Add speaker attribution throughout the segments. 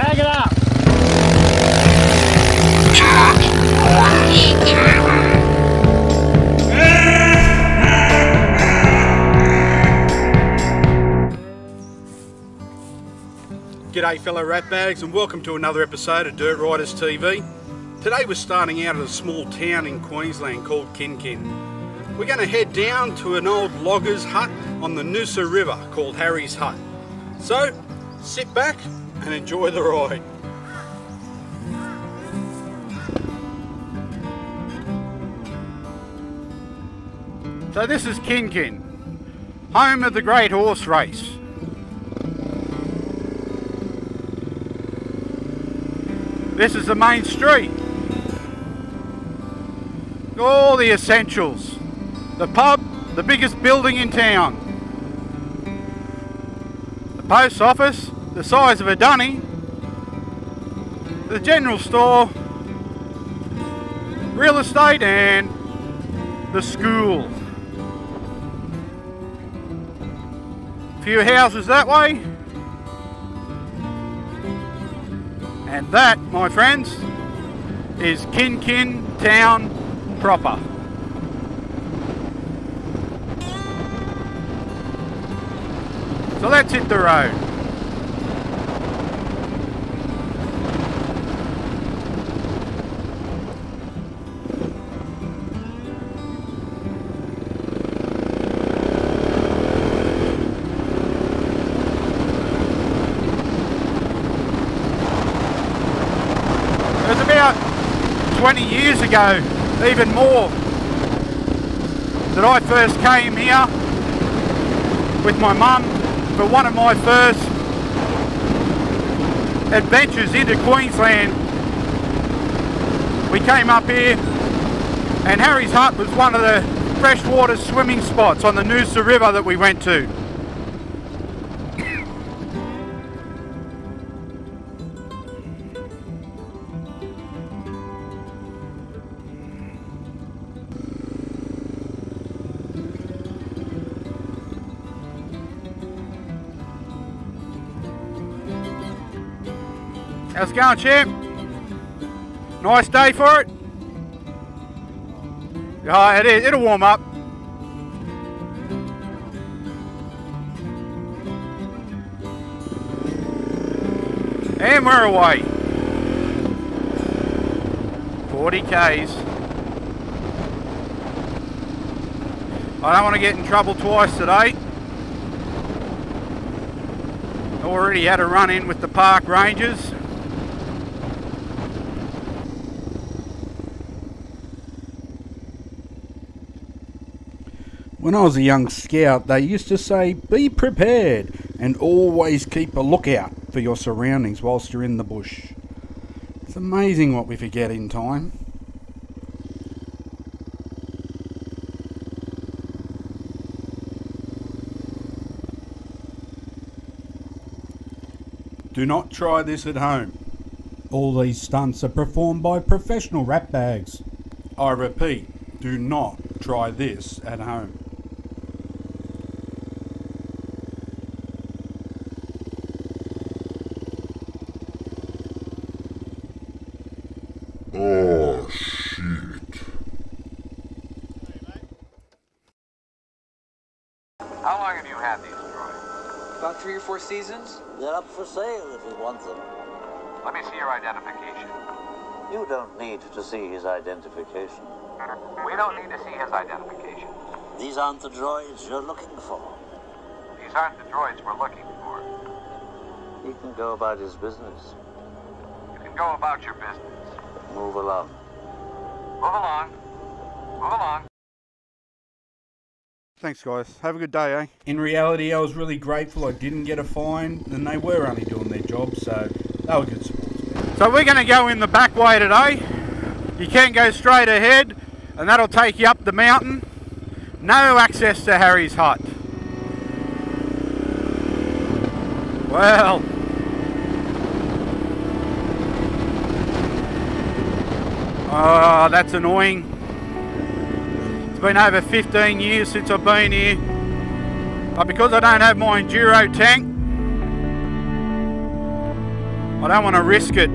Speaker 1: Tag it up. G'day fellow Ratbags, and welcome to another episode of Dirt Riders TV. Today we're starting out at a small town in Queensland called Kinkin. We're going to head down to an old logger's hut on the Nosa River called Harry's Hut. So sit back and enjoy the ride. So this is Kinkin, home of the great horse race. This is the main street. All the essentials. The pub, the biggest building in town. The post office, the size of a dunny. The general store. Real estate and the school. A few houses that way. And that, my friends, is Kinkin town proper. So let's hit the road. It was about 20 years ago, even more, that I first came here with my mum for one of my first adventures into Queensland. We came up here and Harry's Hut was one of the freshwater swimming spots on the Nosa River that we went to. How's it going, champ? Nice day for it? Yeah, it is. It'll warm up. And we're away. 40 Ks. I don't want to get in trouble twice today. I already had a run in with the park rangers. When I was a young scout, they used to say, be prepared and always keep a lookout for your surroundings whilst you're in the bush. It's amazing what we forget in time. Do not try this at home. All these stunts are performed by professional ratbags. I repeat, do not try this at home.
Speaker 2: Oh, shit.
Speaker 3: How long have you had these droids?
Speaker 4: About 3 or 4 seasons.
Speaker 5: They're up for sale if you want them.
Speaker 3: Let me see your identification.
Speaker 5: You don't need to see his identification.
Speaker 3: We don't need to see his identification.
Speaker 5: These aren't the droids you're looking for.
Speaker 3: These aren't the droids we're looking for.
Speaker 5: He can go about his business.
Speaker 3: You can go about your business.
Speaker 5: Move along.
Speaker 3: Move along. Move along.
Speaker 1: Thanks guys, have a good day, eh? In reality, I was really grateful I didn't get a fine, and they were only doing their job, so they were good sports. So we're going to go in the back way today. You can go straight ahead, and that'll take you up the mountain. No access to Harry's Hut. Well, oh, that's annoying. It's been over 15 years since I've been here. But because I don't have my enduro tank, I don't want to risk it.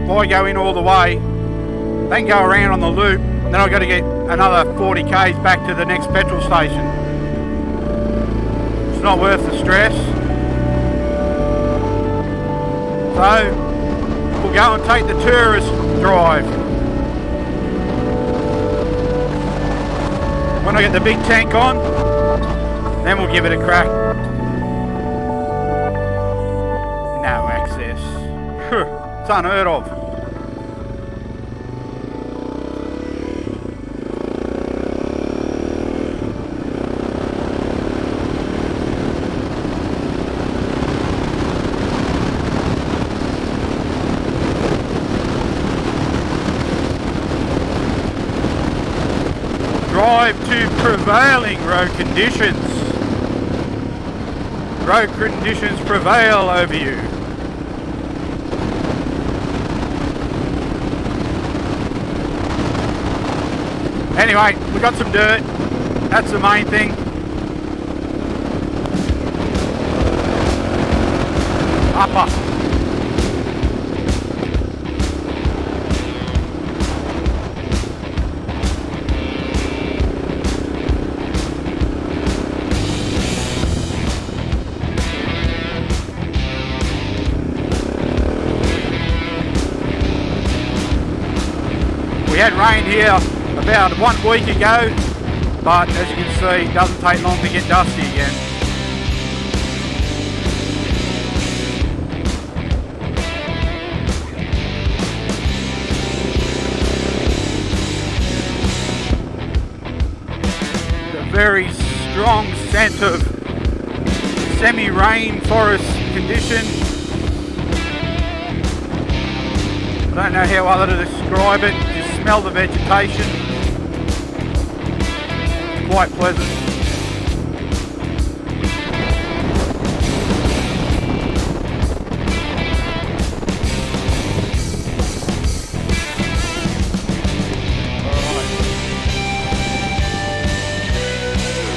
Speaker 1: If I go in all the way, then go around on the loop, then I've got to get another 40 k's back to the next petrol station. It's not worth the stress. So we'll go and take the tourist drive. When I get the big tank on, then we'll give it a crack. No access. It's unheard of. Drive to prevailing road conditions. Road conditions prevail over you. Anyway, we got some dirt. That's the main thing. Upper. We had rain here about 1 week ago, but as you can see, it doesn't take long to get dusty again. A very strong scent of semi-rainforest condition. I don't know how other to describe it. Smell the vegetation, quite pleasant. Alright.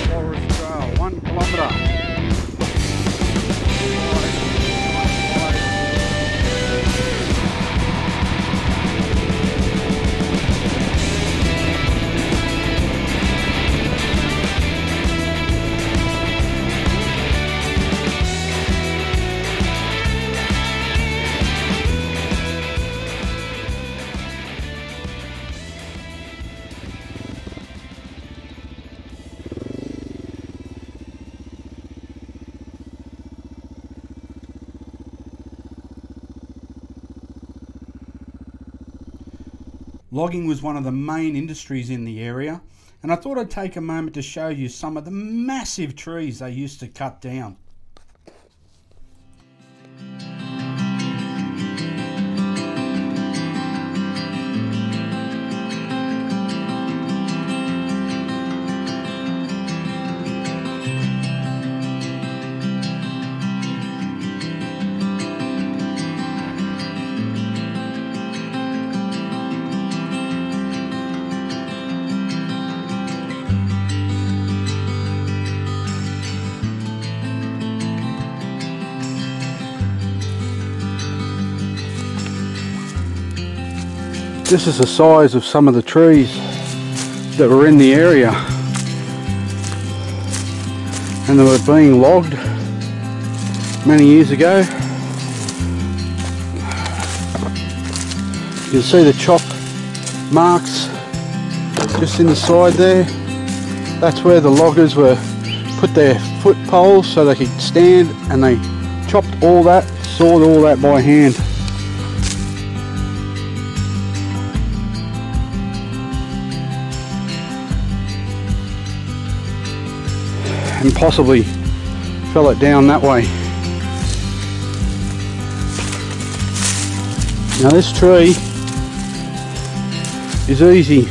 Speaker 1: Forest Trail, 1 kilometre. Logging was one of the main industries in the area, and I thought I'd take a moment to show you some of the massive trees they used to cut down. This is the size of some of the trees that were in the area, and they were being logged many years ago. You can see the chop marks just in the side there. That's where the loggers were put their foot poles so they could stand, and they chopped all that, sawed all that by hand. And possibly fell it down that way. Now this tree is easy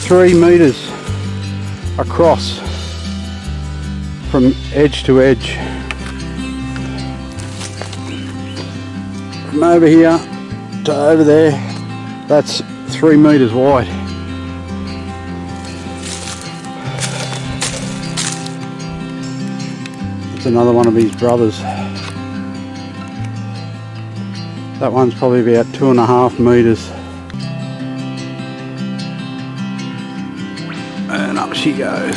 Speaker 1: 3 meters across from edge to edge. From over here to over there, that's 3 metres wide. It's another one of his brothers. That one's probably about 2.5 metres. And up she goes.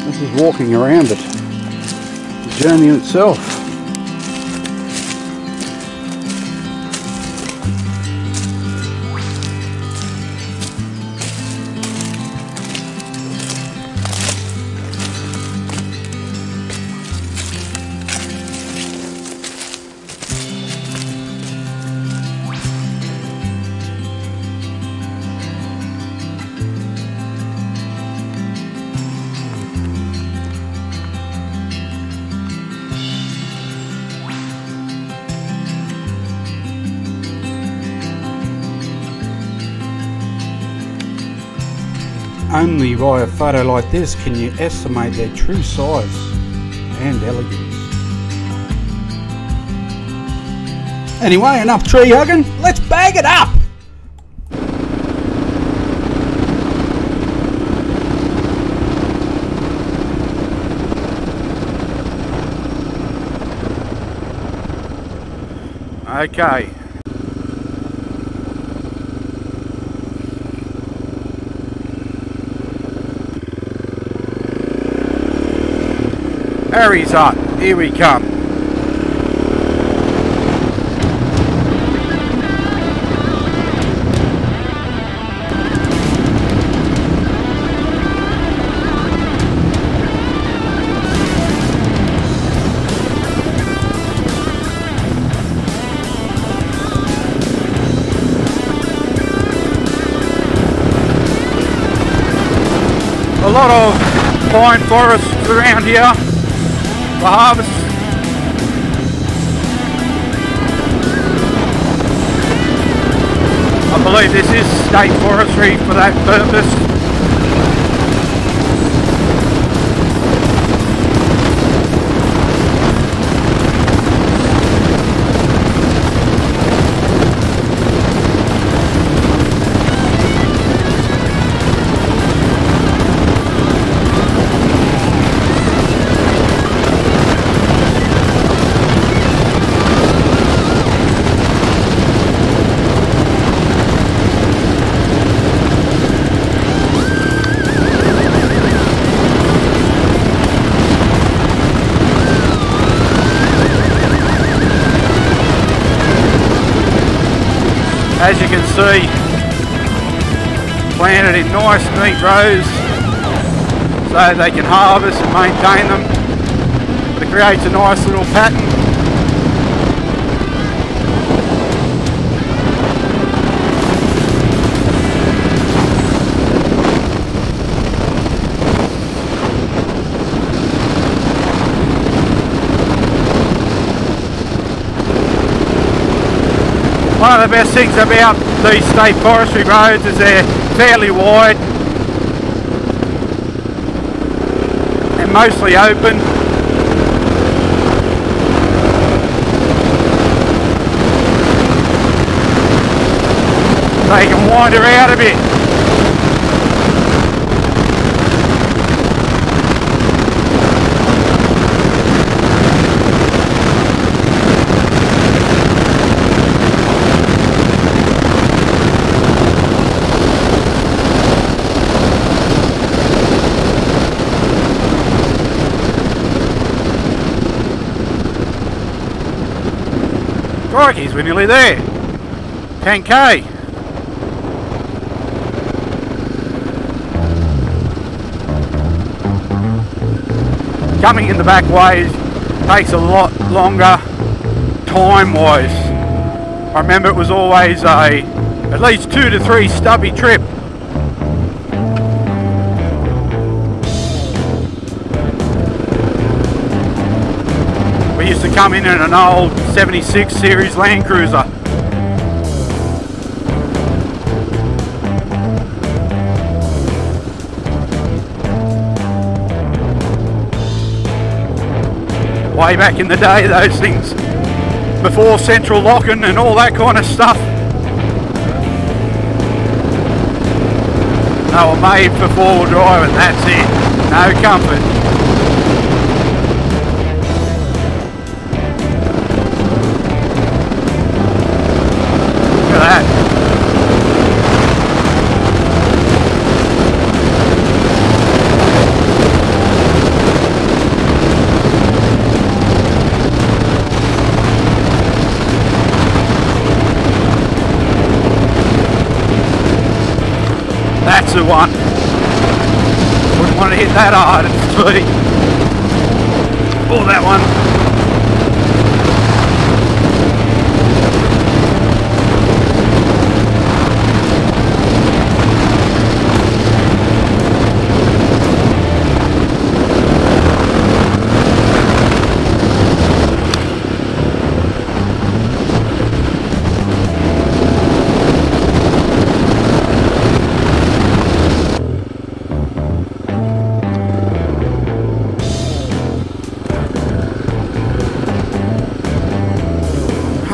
Speaker 1: This is walking around it, the journey in itself. Only via a photo like this can you estimate their true size and elegance. Anyway, enough tree hugging, let's bag it up! Okay. Harry's hut, here we come. A lot of pine forests around here. The harvest. I believe this is state forestry for that purpose. As you can see, planted in nice neat rows so they can harvest and maintain them. It creates a nice little pattern. One of the best things about these state forestry roads is they're fairly wide and mostly open. So you can wander out a bit. Crikey's, we're nearly there. 10k. Coming in the back ways takes a lot longer time-wise. I remember it was always at least 2 to 3 stubby trip. We used to come in an old 76 series Land Cruiser. Way back in the day, those things, before central locking and all that kind of stuff. They were made for four-wheel drive and that's it. No comfort. Look at that. That's the one. Wouldn't want to hit that hard at speed. Or that one.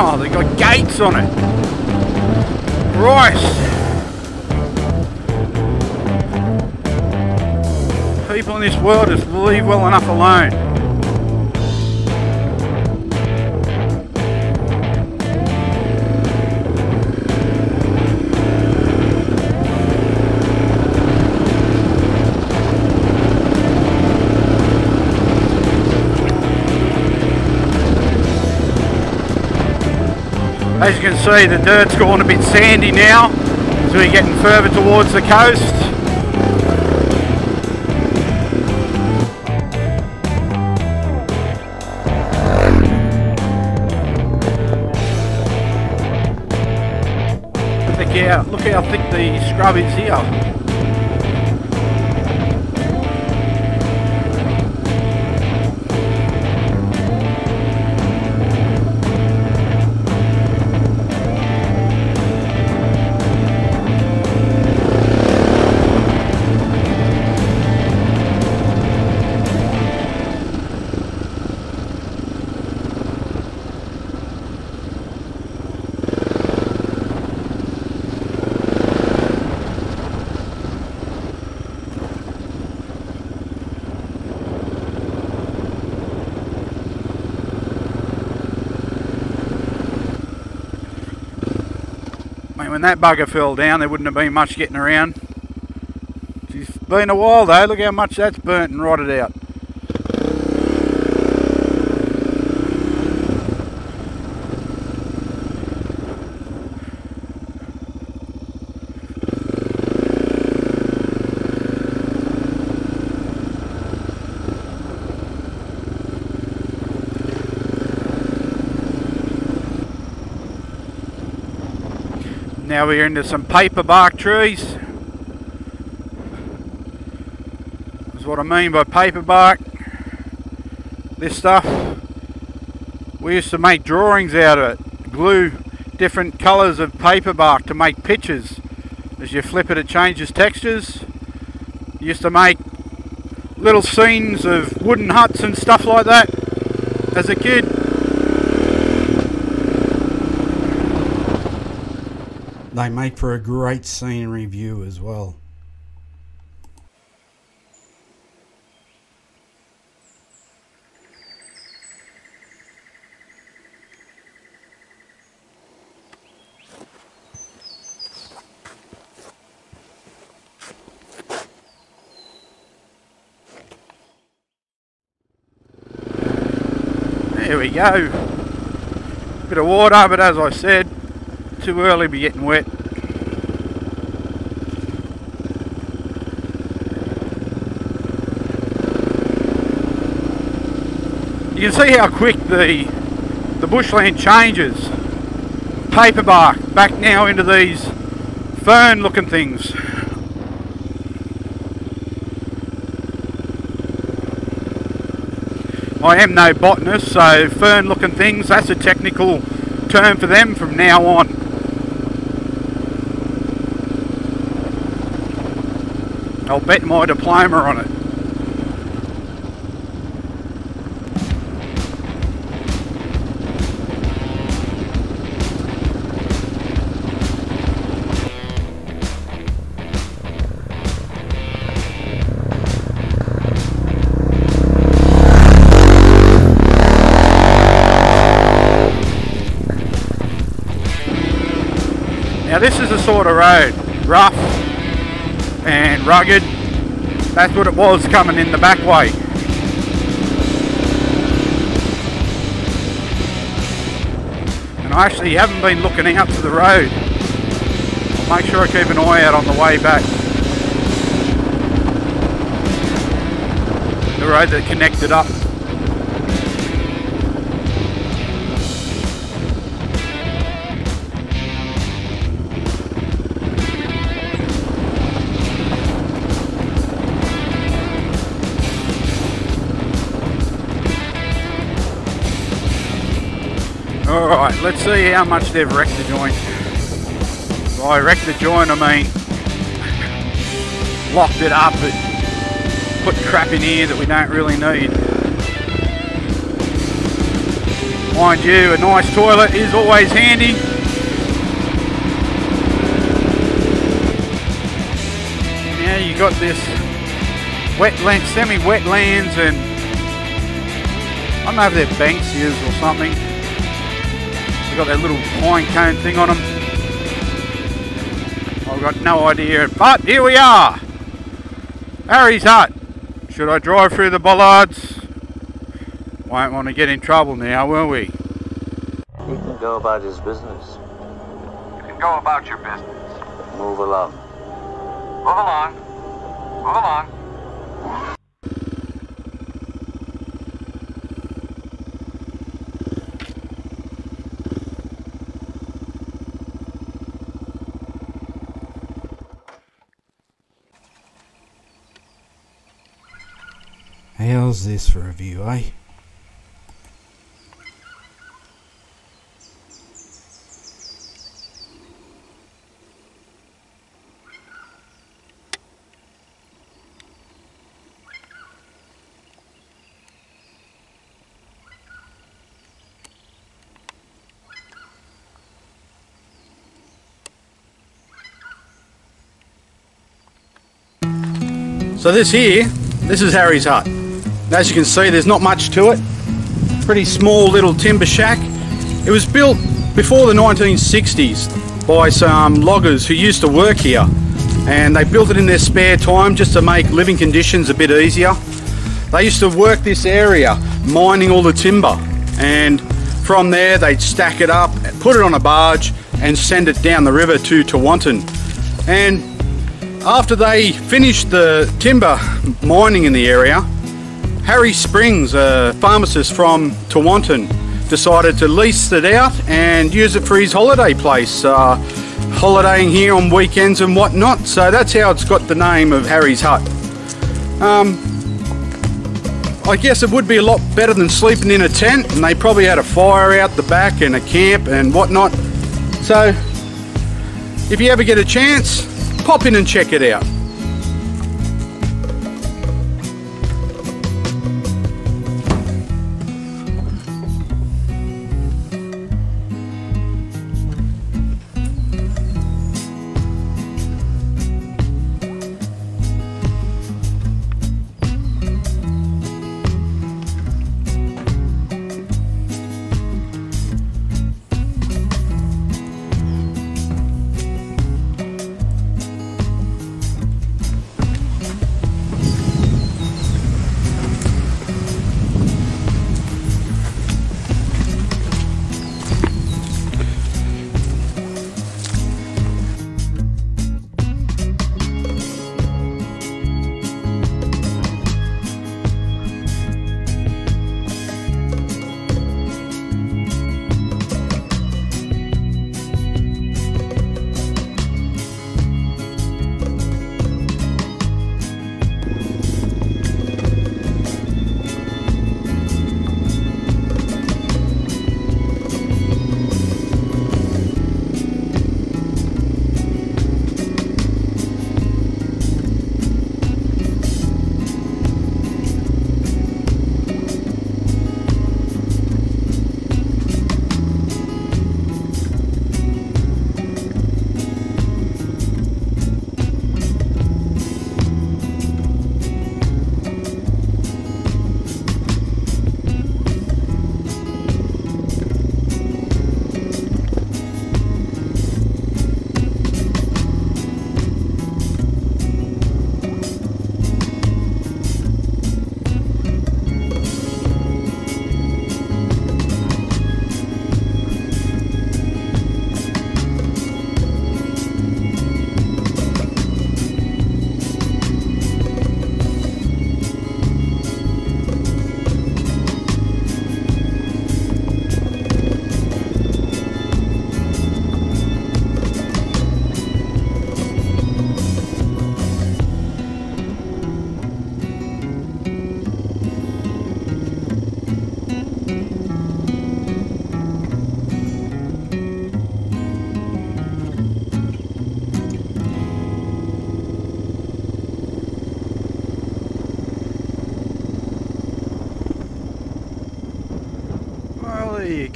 Speaker 1: Oh, they got gates on it. Christ. People in this world just leave well enough alone. As you can see, the dirt's gone a bit sandy now, so we're getting further towards the coast. Look how thick the scrub is here. When that bugger fell down, there wouldn't have been much getting around. It's been a while though, look how much that's burnt and rotted out. Now we're into some paper bark trees. That's what I mean by paper bark. This stuff, we used to make drawings out of it. Glue different colours of paper bark to make pictures. As you flip it, it changes textures. Used to make little scenes of wooden huts and stuff like that as a kid. They make for a great scenery view as well. There we go. Bit of water, but as I said, too early to be getting wet. You can see how quick the bushland changes. Paper bark back now into these fern looking things. I am no botanist, so fern looking things, that's a technical term for them from now on. I'll bet my diploma on it. Now this is the sort of road, rough and rugged. That's what it was coming in the back way. And I actually haven't been looking out to the road. I'll make sure I keep an eye out on the way back. The road that connected up. Alright, let's see how much they've wrecked the joint. By wrecked the joint, I mean locked it up and put crap in here that we don't really need. Mind you, a nice toilet is always handy. Now you got this wetland, semi-wetlands, and I don't know if they're Banksias or something. They've got that little pine cone thing on them. I've got no idea, but here we are. Harry's hut. Should I drive through the bollards? Won't want to get in trouble now, will we?
Speaker 5: He can go about his business.
Speaker 3: You can go about your business.
Speaker 5: Move along.
Speaker 3: Move along. Move along.
Speaker 1: How's this for a view, eh? So this is Harry's hut. As you can see, there's not much to it. Pretty small little timber shack. It was built before the 1960s by some loggers who used to work here, and they built it in their spare time just to make living conditions a bit easier. They used to work this area mining all the timber, and from there they'd stack it up, put it on a barge and send it down the river to Tewantin. And after they finished the timber mining in the area, Harry Springs, a pharmacist from Tewantin, decided to lease it out and use it for his holiday place, holidaying here on weekends and whatnot. So that's how it's got the name of Harry's hut. I guess it would be a lot better than sleeping in a tent, and they probably had a fire out the back and a camp and whatnot. So if you ever get a chance, pop in and check it out.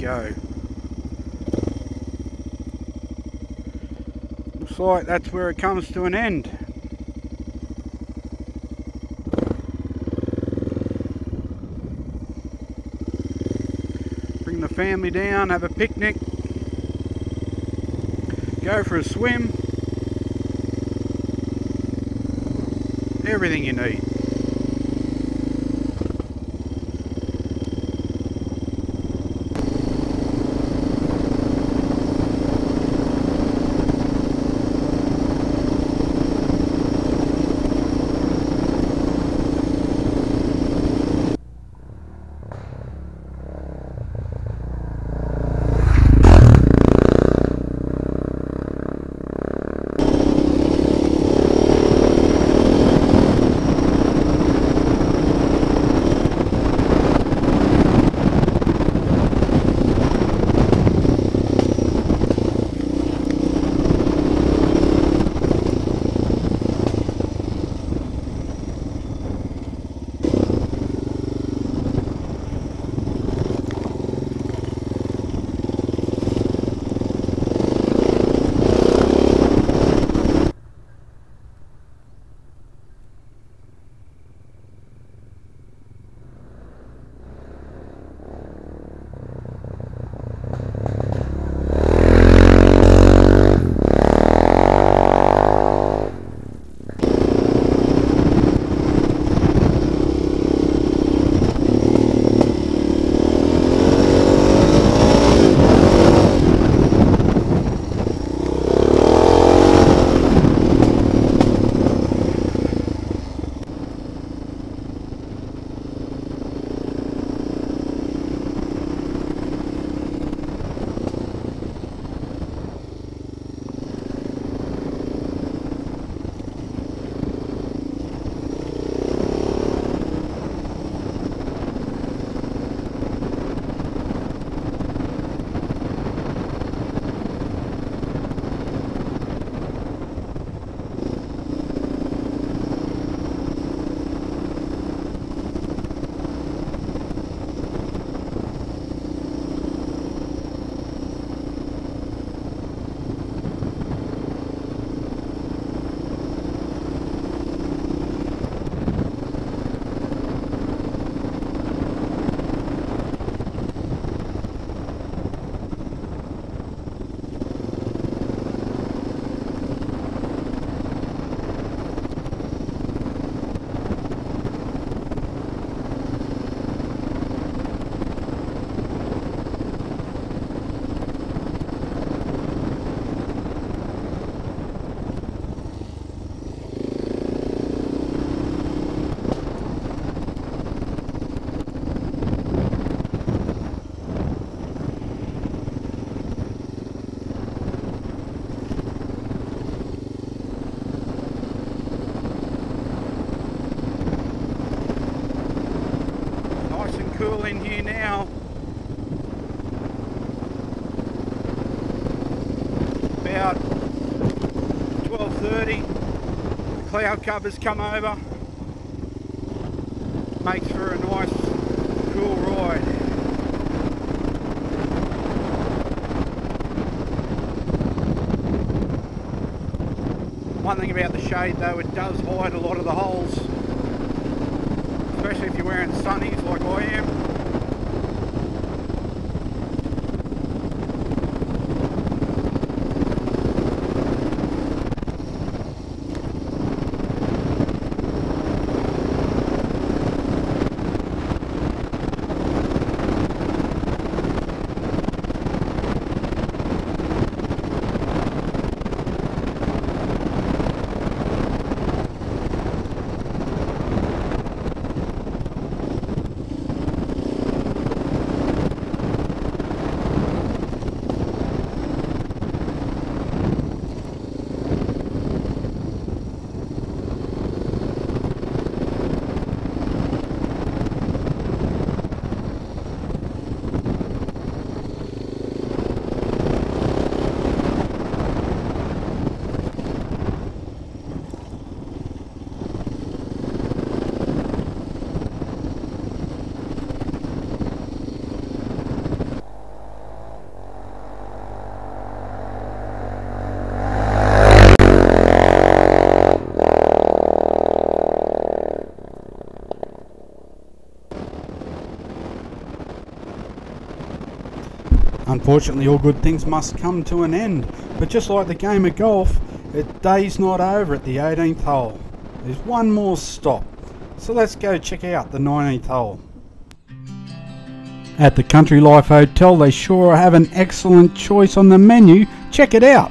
Speaker 1: go. Looks like that's where it comes to an end. Bring the family down, have a picnic, go for a swim, everything you need. Cool in here now. About 12:30. The cloud covers come over. Makes for a nice cool ride. One thing about the shade though, it does hide a lot of the holes. Especially if you're wearing sunnies like I am. Unfortunately, all good things must come to an end, but just like the game of golf, the day's not over at the 18th hole. There's one more stop, so let's go check out the 19th hole. At the Country Life Hotel, they sure have an excellent choice on the menu. Check it out.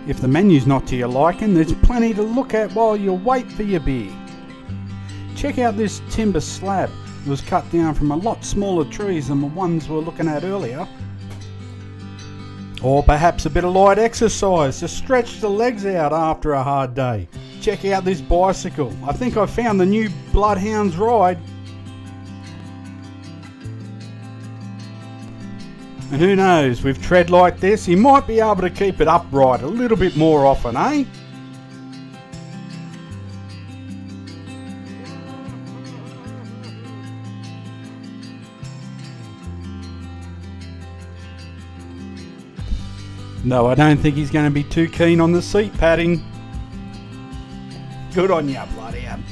Speaker 1: If the menu's not to your liking, there's plenty to look at while you wait for your beer. Check out this timber slab. It was cut down from a lot smaller trees than the ones we were looking at earlier. Or perhaps a bit of light exercise to stretch the legs out after a hard day. Check out this bicycle. I think I found the new Bloodhound's ride. And who knows, with tread like this, he might be able to keep it upright a little bit more often, eh? No, I don't think he's going to be too keen on the seat padding. Good on you, Bloodhound.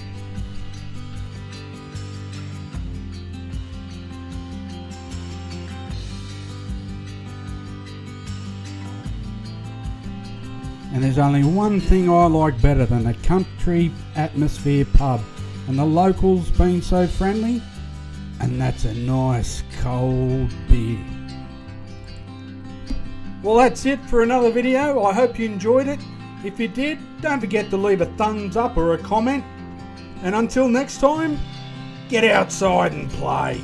Speaker 1: And there's only one thing I like better than a country atmosphere pub and the locals being so friendly, and that's a nice cold beer. Well, that's it for another video. I hope you enjoyed it. If you did, don't forget to leave a thumbs up or a comment. And until next time, get outside and play.